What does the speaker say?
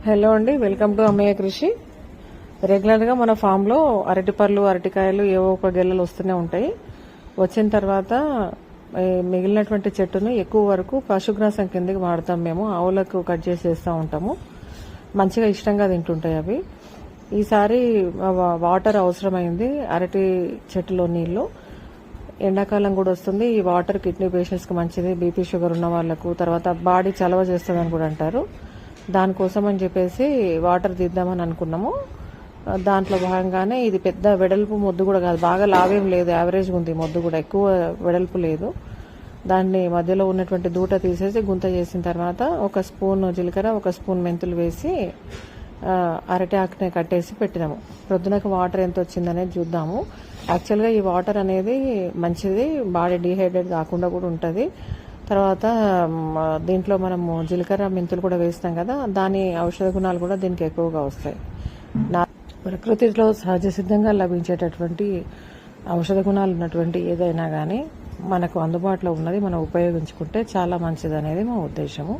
Hello అండి, welcome to అమ్మయ్య కృషి. రెగ్యులర్గా మన ఫామ్లో అరటిపళ్ళు, అరటికాయలు ఏవో ఒక గెల్లలు వస్తూనే ఉంటాయి. వచ్చిన తర్వాత మిగిలినటువంటి చెట్టును ఎక్కువ వరకు పశుగ్రాసం కిందకి వాడతాం. మేము ఆవులకు కట్ చేసి వేస్తూ ఉంటాము. మంచిగా ఇష్టంగా తింటుంటాయి అవి. ఈసారి వాటర్ అవసరమైంది. అరటి చెట్టులో నీళ్లు ఎండాకాలం కూడా వస్తుంది. ఈ వాటర్ కిడ్నీ పేషెంట్స్కి మంచిది, బీపీ షుగర్ ఉన్న వాళ్ళకు, తర్వాత బాడీ చలవ చేస్తుందని కూడా అంటారు. దానికోసం అని చెప్పేసి వాటర్ తీద్దామని అనుకున్నాము. దాంట్లో భాగంగానే ఇది పెద్ద వెడల్పు మొద్దు కూడా కాదు, బాగా లావేం లేదు, యావరేజ్గా ఉంది మొద్దు కూడా, ఎక్కువ వెడల్పు లేదు. దాన్ని మధ్యలో ఉన్నటువంటి దూట తీసేసి గుంత చేసిన తర్వాత ఒక స్పూన్ జీలకర్ర, ఒక స్పూన్ మెంతులు వేసి అరటి ఆకుని కట్టేసి పెట్టినాము. ప్రొద్దునకు వాటర్ ఎంత వచ్చిందనేది చూద్దాము. యాక్చువల్గా ఈ వాటర్ అనేది మంచిది, బాడీ డీహైడ్రేట్ కాకుండా కూడా ఉంటుంది. తర్వాత దీంట్లో మనము జీలకర్ర, మెంతులు కూడా వేస్తాం కదా, దాని ఔషధ గుణాలు కూడా దీనికి ఎక్కువగా వస్తాయి. ప్రకృతిలో సహజ సిద్ధంగా లభించేటటువంటి ఔషధ గుణాలు ఉన్నటువంటి ఏదైనా కానీ మనకు అందుబాటులో ఉన్నది మనం ఉపయోగించుకుంటే చాలా మంచిది అనేది మా ఉద్దేశము.